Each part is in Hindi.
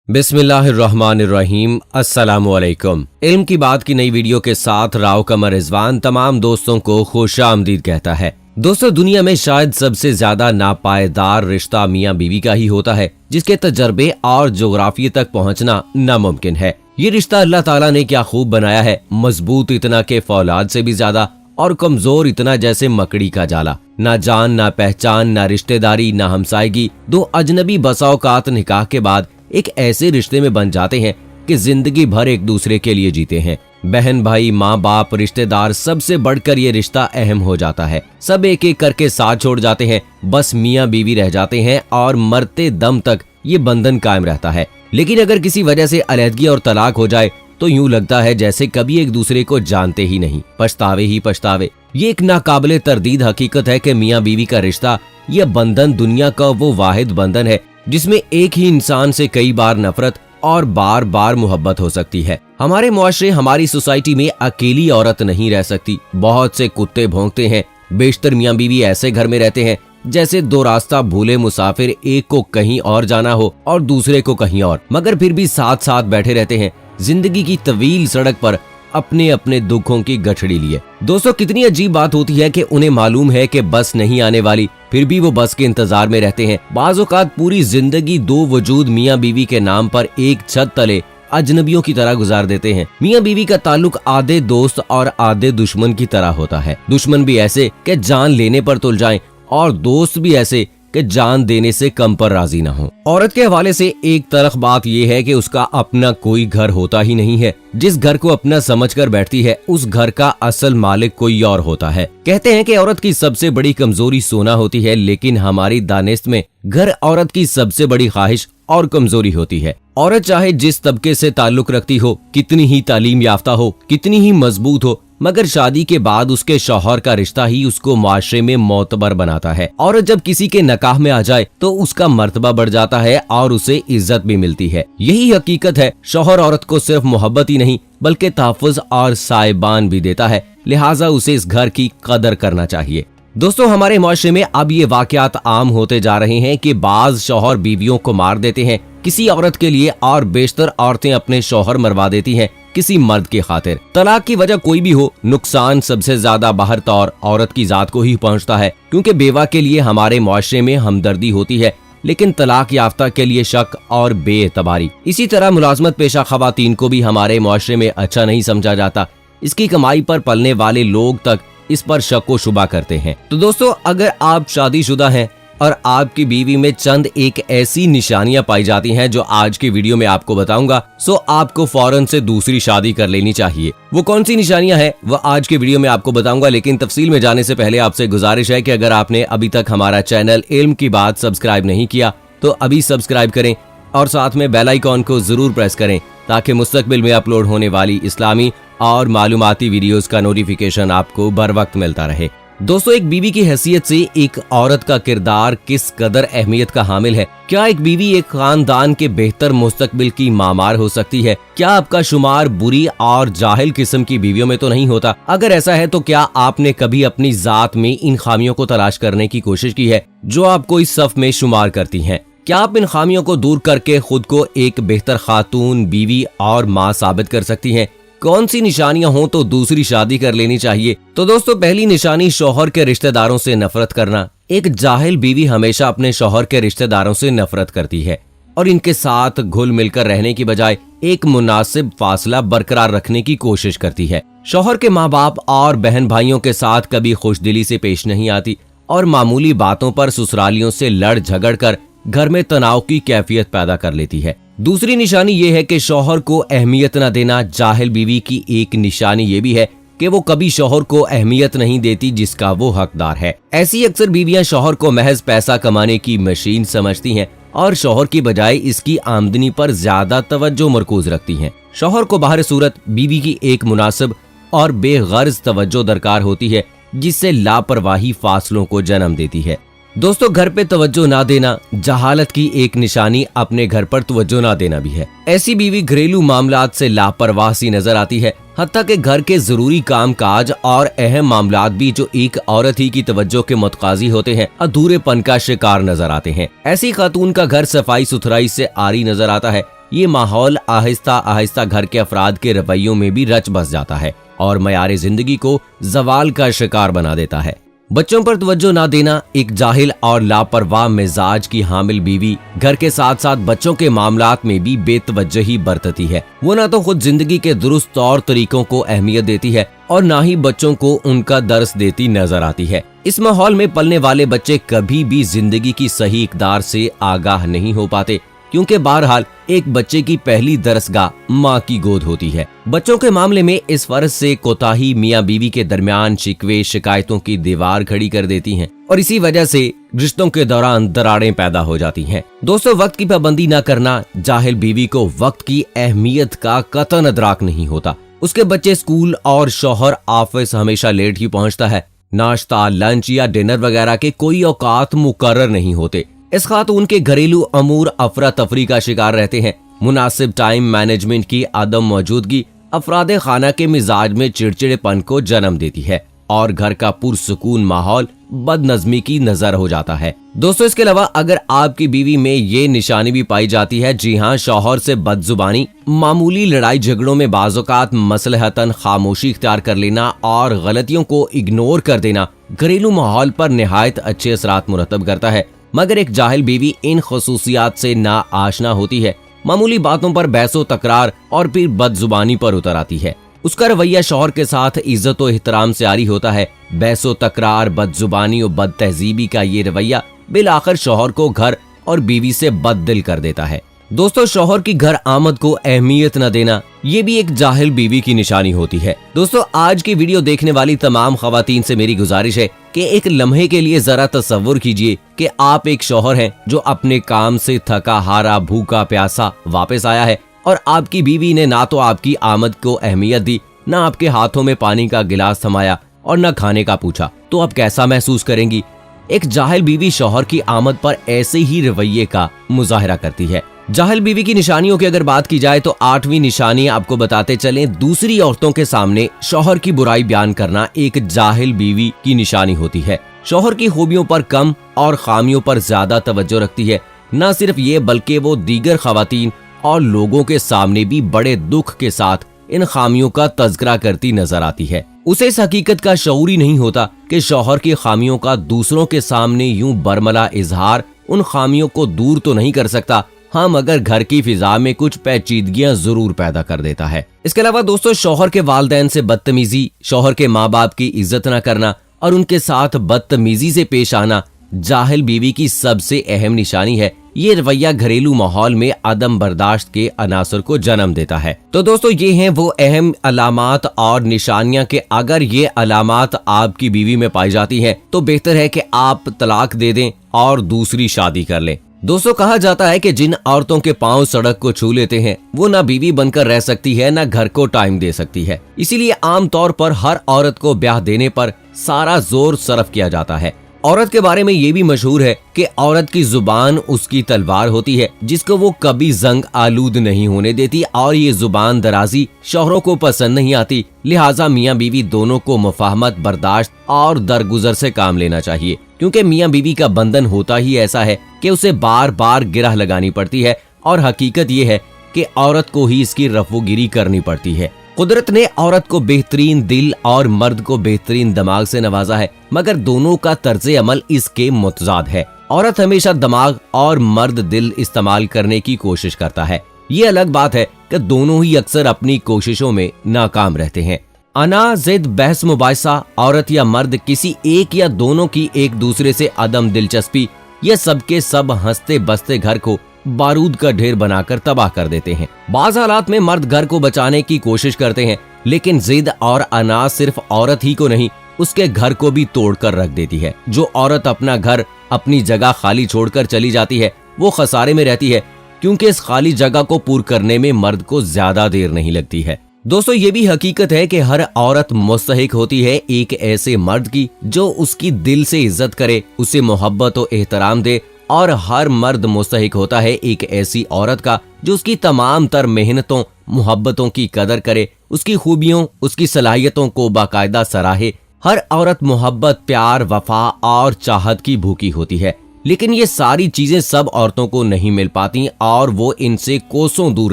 बिस्मिल्लाहिर्रहमानिर्रहीम। अस्सलामुअलैकुम। इल्म की बात की नई वीडियो के साथ राव कमर रिजवान तमाम दोस्तों को खुशामदीद कहता है। दोस्तों, दुनिया में शायद सबसे ज्यादा नापायदार रिश्ता मियाँ बीवी का ही होता है, जिसके तजर्बे और जोग्राफी तक पहुँचना नामुमकिन है। ये रिश्ता अल्लाह ताला ने क्या खूब बनाया है, मजबूत इतना के फौलाद से भी ज्यादा और कमजोर इतना जैसे मकड़ी का जाला। ना जान, ना पहचान, ना रिश्तेदारी, ना हमसायगी। दो अजनबी बसा औकात निकाह के बाद एक ऐसे रिश्ते में बन जाते हैं कि जिंदगी भर एक दूसरे के लिए जीते हैं। बहन भाई, माँ बाप, रिश्तेदार, सबसे बढ़कर ये रिश्ता अहम हो जाता है। सब एक एक करके साथ छोड़ जाते हैं, बस मियाँ बीवी रह जाते हैं और मरते दम तक ये बंधन कायम रहता है। लेकिन अगर किसी वजह से अलहदगी और तलाक हो जाए तो यूं लगता है जैसे कभी एक दूसरे को जानते ही नहीं, पछतावे ही पछतावे। ये एक नाकाबिले तरदीद हकीकत है कि मियाँ बीवी का रिश्ता, यह बंधन दुनिया का वो वाहिद बंधन है जिसमें एक ही इंसान से कई बार नफरत और बार बार मोहब्बत हो सकती है। हमारे मुआशरे, हमारी सोसाइटी में अकेली औरत नहीं रह सकती। बहुत से कुत्ते भौंकते हैं। बेशतर मियाँ बीवी ऐसे घर में रहते हैं जैसे दो रास्ता भूले मुसाफिर, एक को कहीं और जाना हो और दूसरे को कहीं और, मगर फिर भी साथ साथ बैठे रहते हैं जिंदगी की तवील सड़क पर अपने अपने दुखों की गठड़ी लिए। दोस्तों, कितनी अजीब बात होती है कि उन्हें मालूम है कि बस नहीं आने वाली, फिर भी वो बस के इंतजार में रहते हैं। बाज़ औक़ात पूरी जिंदगी दो वजूद मियाँ बीवी के नाम पर एक छत तले अजनबियों की तरह गुजार देते हैं। मियाँ बीवी का ताल्लुक आधे दोस्त और आधे दुश्मन की तरह होता है। दुश्मन भी ऐसे कि जान लेने पर तुल जाएं और दोस्त भी ऐसे कि जान देने से कम पर राजी ना हो। औरत के हवाले से एक तरफ बात यह है कि उसका अपना कोई घर होता ही नहीं है। जिस घर को अपना समझकर बैठती है उस घर का असल मालिक कोई और होता है। कहते हैं कि औरत की सबसे बड़ी कमजोरी सोना होती है, लेकिन हमारी दानिश में घर औरत की सबसे बड़ी ख्वाहिश और कमजोरी होती है। औरत चाहे जिस तबके से ताल्लुक रखती हो, कितनी ही तालीम याफ्ता हो, कितनी ही मजबूत हो, मगर शादी के बाद उसके शौहर का रिश्ता ही उसको माशरे में मोतबर बनाता है। औरत जब किसी के नकाह में आ जाए तो उसका मर्तबा बढ़ जाता है और उसे इज्जत भी मिलती है। यही हकीकत है। शौहर औरत को सिर्फ मोहब्बत ही नहीं बल्कि तहफ़्फ़ुज़ और साइबान भी देता है, लिहाजा उसे इस घर की कदर करना चाहिए। दोस्तों, हमारे माशरे में अब ये वाकयात आम होते जा रहे हैं कि बाज शौहर बीवियों को मार देते हैं किसी औरत के लिए, और बेशतर औरतें अपने शौहर मरवा देती हैं किसी मर्द की खातिर। तलाक की वजह कोई भी हो, नुकसान सबसे ज्यादा बाहर तौर औरत की जात को ही पहुंचता है, क्योंकि बेवा के लिए हमारे मुआशरे में हमदर्दी होती है, लेकिन तलाक याफ्ता के लिए शक और बेएतबारी। इसी तरह मुलाजमत पेशा खवातीन को भी हमारे मुआशरे में अच्छा नहीं समझा जाता। इसकी कमाई पर पलने वाले लोग तक इस पर शक व शुबा करते हैं। तो दोस्तों, अगर आप शादीशुदा हैं और आपकी बीवी में चंद एक ऐसी निशानियां पाई जाती हैं जो आज की वीडियो में आपको बताऊंगा, सो आपको फौरन से दूसरी शादी कर लेनी चाहिए। वो कौन सी निशानियां हैं वो आज की वीडियो में आपको बताऊंगा, लेकिन तफसील में जाने से पहले आपसे गुजारिश है कि अगर आपने अभी तक हमारा चैनल इल्म की बात सब्सक्राइब नहीं किया तो अभी सब्सक्राइब करें और साथ में बेल आइकॉन को जरूर प्रेस करें ताकि मुस्तकबिल में अपलोड होने वाली इस्लामी और मालूमाती वीडियोस का नोटिफिकेशन आपको बर वक्त मिलता रहे। दोस्तों, एक बीवी की हैसियत से एक औरत का किरदार किस कदर अहमियत का हामिल है। क्या एक बीवी एक खानदान के बेहतर मुस्तकबिल की मामार हो सकती है? क्या आपका शुमार बुरी और जाहिल किस्म की बीवियों में तो नहीं होता? अगर ऐसा है तो क्या आपने कभी अपनी जात में इन खामियों को तलाश करने की कोशिश की है जो आपको इस सफ में शुमार करती हैं? क्या आप इन खामियों को दूर करके खुद को एक बेहतर खातून, बीवी और माँ साबित कर सकती हैं? कौन सी निशानियां हो तो दूसरी शादी कर लेनी चाहिए? तो दोस्तों, पहली निशानी शौहर के रिश्तेदारों से नफरत करना। एक जाहिल बीवी हमेशा अपने शौहर के रिश्तेदारों से नफरत करती है और इनके साथ घुल मिलकर रहने की बजाय एक मुनासिब फासला बरकरार रखने की कोशिश करती है। शौहर के माँ बाप और बहन भाइयों के साथ कभी खुशदिली से पेश नहीं आती और मामूली बातों पर ससुरालियों से लड़ झगड़ कर घर में तनाव की कैफियत पैदा कर लेती है। दूसरी निशानी ये है कि शौहर को अहमियत न देना। जाहिल बीवी की एक निशानी ये भी है कि वो कभी शौहर को अहमियत नहीं देती जिसका वो हकदार है। ऐसी अक्सर बीवियां शौहर को महज पैसा कमाने की मशीन समझती हैं और शौहर की बजाय इसकी आमदनी पर ज्यादा तवज्जो मरकूज रखती हैं। शौहर को बाहर सूरत बीवी की एक मुनासिब और बेगर्ज तवज्जो दरकार होती है, जिससे लापरवाही फासलों को जन्म देती है। दोस्तों, घर पे तवज्जो ना देना जहालत की एक निशानी अपने घर पर तवज्जो ना देना भी है। ऐसी बीवी घरेलू मामलात से लापरवाह सी नजर आती है, हत्ता के घर के जरूरी काम काज और अहम मामलात भी जो एक औरत ही की तवज्जो के मुतकाजी होते हैं अधूरेपन का शिकार नजर आते हैं। ऐसी खातून का घर सफाई सुथराई से आरी नजर आता है। ये माहौल आहिस्ता आहिस्ता घर के अफराद के रवैयों में भी रच बस जाता है और मयारे जिंदगी को जवाल का शिकार बना देता है। बच्चों पर तवज्जो ना देना, एक जाहिल और लापरवाह मिजाज की हामिल बीवी घर के साथ साथ बच्चों के मामलात में भी बेतवज्जही बरतती है। वो ना तो खुद जिंदगी के दुरुस्त तौर तरीकों को अहमियत देती है और ना ही बच्चों को उनका दर्स देती नजर आती है। इस माहौल में पलने वाले बच्चे कभी भी जिंदगी की सही इकदार से आगाह नहीं हो पाते, क्योंकि बहरहाल एक बच्चे की पहली दरसगाह माँ की गोद होती है। बच्चों के मामले में इस फर्ज से कोताही मियाँ बीवी के दरमियान शिकवे शिकायतों की दीवार खड़ी कर देती हैं और इसी वजह से रिश्तों के दौरान दरारें पैदा हो जाती हैं। दोस्तों, वक्त की पाबंदी न करना, जाहिल बीवी को वक्त की अहमियत का कतन अदराक नहीं होता। उसके बच्चे स्कूल और शौहर ऑफिस हमेशा लेट ही पहुँचता है। नाश्ता, लंच या डिनर वगैरह के कोई औकात मुकर्रर नहीं होते। इस खातून के घरेलू अमूर अफरा तफरी का शिकार रहते हैं। मुनासिब टाइम मैनेजमेंट की आदम मौजूदगी अफरादे खाना के मिजाज में चिड़चिड़ेपन को जन्म देती है और घर का पुरसुकून माहौल बदनज़मी की नजर हो जाता है। दोस्तों, इसके अलावा अगर आपकी बीवी में ये निशानी भी पाई जाती है, जी हाँ, शौहर से बदजुबानी, मामूली लड़ाई झगड़ों में बाज़-औक़ात मसलहतन खामोशी इख्तियार कर लेना और गलतियों को इग्नोर कर देना घरेलू माहौल पर निहायत अच्छे असरात मुरतब करता है। मगर एक जाहिल बीवी इन खसूसियात से ना आशना होती है, मामूली बातों पर बहसो तकरार और फिर बदजुबानी पर उतर आती है। उसका रवैया शौहर के साथ इज्जत और एहतराम से आरी होता है। बहसो तकरार, बदजुबानी और बद तहजीबी का ये रवैया बिलाखिर शौहर को घर और बीवी से बददिल कर देता है। दोस्तों, शौहर की घर आमद को अहमियत न देना, ये भी एक जाहिल बीवी की निशानी होती है। दोस्तों, आज की वीडियो देखने वाली तमाम खवातीन से मेरी गुजारिश है कि एक लम्हे के लिए जरा तसव्वुर कीजिए कि आप एक शौहर हैं जो अपने काम से थका हारा, भूखा प्यासा वापस आया है और आपकी बीवी ने ना तो आपकी आमद को अहमियत दी, ना आपके हाथों में पानी का गिलास थमाया और न खाने का पूछा। तो आप कैसा महसूस करेंगी? एक जाहिल बीवी शौहर की आमद पर ऐसे ही रवैये का मुजाहरा करती है। जाहिल बीवी की निशानियों की अगर बात की जाए तो 8वीं निशानी आपको बताते चलें, दूसरी औरतों के सामने शौहर की बुराई बयान करना एक जाहिल बीवी की निशानी होती है। शौहर की खूबियों पर कम और खामियों पर ज्यादा तवज्जो रखती है। न सिर्फ ये बल्कि वो दीगर खवातीन और लोगों के सामने भी बड़े दुख के साथ इन खामियों का तज़किरा करती नजर आती है। उसे इस हकीकत का शऊर ही नहीं होता कि शौहर की खामियों का दूसरों के सामने यूं बरमला इजहार उन खामियों को दूर तो नहीं कर सकता, हाँ, मगर घर की फिजा में कुछ पेचीदगियां जरूर पैदा कर देता है। इसके अलावा दोस्तों, शौहर के वालिदैन से बदतमीजी, शौहर के माँ बाप की इज्जत न करना और उनके साथ बदतमीजी से पेश आना जाहिल बीवी की सबसे अहम निशानी है। ये रवैया घरेलू माहौल में अदम बर्दाश्त के अनासर को जन्म देता है। तो दोस्तों, ये हैं वो अहम अलामात और निशानियां कि अगर ये अलामात आपकी बीवी में पाई जाती हैं तो बेहतर है कि आप तलाक दे दें और दूसरी शादी कर लें। दोस्तों, कहा जाता है कि जिन औरतों के पांव सड़क को छू लेते हैं वो ना बीवी बनकर रह सकती है, ना घर को टाइम दे सकती है। इसीलिए आम तौर पर हर औरत को ब्याह देने पर सारा जोर सर्फ किया जाता है। औरत के बारे में ये भी मशहूर है कि औरत की जुबान उसकी तलवार होती है जिसको वो कभी जंग आलूद नहीं होने देती और ये जुबान दराजी शौहरों को पसंद नहीं आती। लिहाजा मियाँ बीवी दोनों को मुफाहमत, बर्दाश्त और दरगुजर से काम लेना चाहिए, क्योंकि मियाँ बीवी का बंधन होता ही ऐसा है कि उसे बार बार गिरह लगानी पड़ती है और हकीकत ये है कि औरत को ही इसकी रफूगिरी करनी पड़ती है। कुदरत ने औरत को बेहतरीन दिल और मर्द को बेहतरीन दिमाग से नवाजा है, मगर दोनों का तर्ज अमल इसके मुतजाद है। औरत हमेशा दिमाग और मर्द दिल इस्तेमाल करने की कोशिश करता है। ये अलग बात है कि दोनों ही अक्सर अपनी कोशिशों में नाकाम रहते हैं। अना, जिद, बहस मुबाहिसा, औरत या मर्द किसी एक या दोनों की एक दूसरे से अदम दिलचस्पी, ये सबके सब हंसते बसते घर को बारूद का ढेर बनाकर तबाह कर देते हैं। बाज़ हालात में मर्द घर को बचाने की कोशिश करते हैं, लेकिन जिद और अना सिर्फ औरत ही को नहीं, उसके घर को भी तोड़कर रख देती है। जो औरत अपना घर, अपनी जगह खाली छोड़कर चली जाती है वो खसारे में रहती है, क्योंकि इस खाली जगह को पूर करने में मर्द को ज्यादा देर नहीं लगती है। दोस्तों, ये भी हकीकत है कि हर औरत मुस्तहिक होती है एक ऐसे मर्द की जो उसकी दिल से इज्जत करे, उसे मोहब्बत और एहतराम दे, और हर मर्द मुस्तहिक होता है एक ऐसी औरत का जो उसकी तमाम तर मेहनतों, मोहब्बतों की कदर करे, उसकी खूबियों, उसकी सलाहियतों को बाकायदा सराहे। हर औरत मोहब्बत, प्यार, वफा और चाहत की भूखी होती है। लेकिन ये सारी चीजें सब औरतों को नहीं मिल पाती और वो इनसे कोसों दूर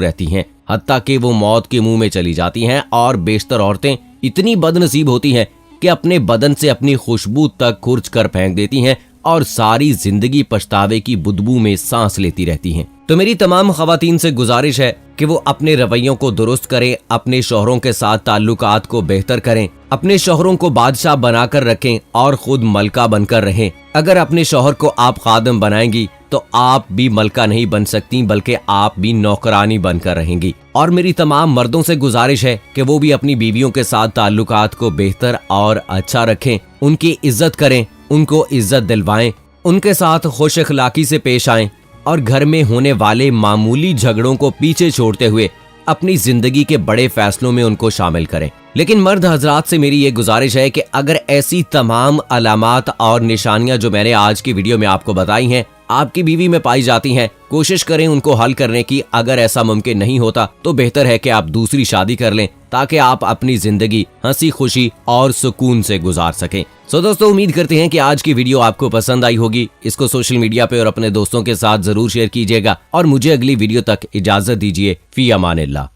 रहती हैं, हत्ता कि वो मौत के मुंह में चली जाती हैं। और बेशतर औरतें इतनी बदनसीब होती हैं कि अपने बदन से अपनी खुशबू तक खुर्च कर फेंक देती हैं और सारी जिंदगी पछतावे की बुदबू में सांस लेती रहती हैं। तो मेरी तमाम खवातीन से गुजारिश है कि वो अपने रवैयों को दुरुस्त करें, अपने शौहरों के साथ ताल्लुकात को बेहतर करें, अपने शौहरों को बादशाह बनाकर रखें और खुद मलका बनकर रहें। अगर अपने शौहर को आप खादम बनाएंगी तो आप भी मलका नहीं बन सकती, बल्कि आप भी नौकरानी बनकर रहेंगी। और मेरी तमाम मर्दों से गुजारिश है कि वो भी अपनी बीवियों के साथ ताल्लुकात को बेहतर और अच्छा रखें, उनकी इज्जत करें, उनको इज्जत दिलवाएं, उनके साथ खुश अखलाकी से पेश आएं और घर में होने वाले मामूली झगड़ों को पीछे छोड़ते हुए अपनी जिंदगी के बड़े फैसलों में उनको शामिल करें। लेकिन मर्द हजरात से मेरी ये गुजारिश है कि अगर ऐसी तमाम अलामात और निशानियां जो मैंने आज की वीडियो में आपको बताई हैं आपकी बीवी में पाई जाती हैं, कोशिश करें उनको हल करने की। अगर ऐसा मुमकिन नहीं होता तो बेहतर है कि आप दूसरी शादी कर लें ताकि आप अपनी जिंदगी हंसी खुशी और सुकून से गुजार सकें। सो दोस्तों, उम्मीद करते हैं कि आज की वीडियो आपको पसंद आई होगी। इसको सोशल मीडिया पे और अपने दोस्तों के साथ जरूर शेयर कीजिएगा और मुझे अगली वीडियो तक इजाजत दीजिए। फी अमानिल्लाह।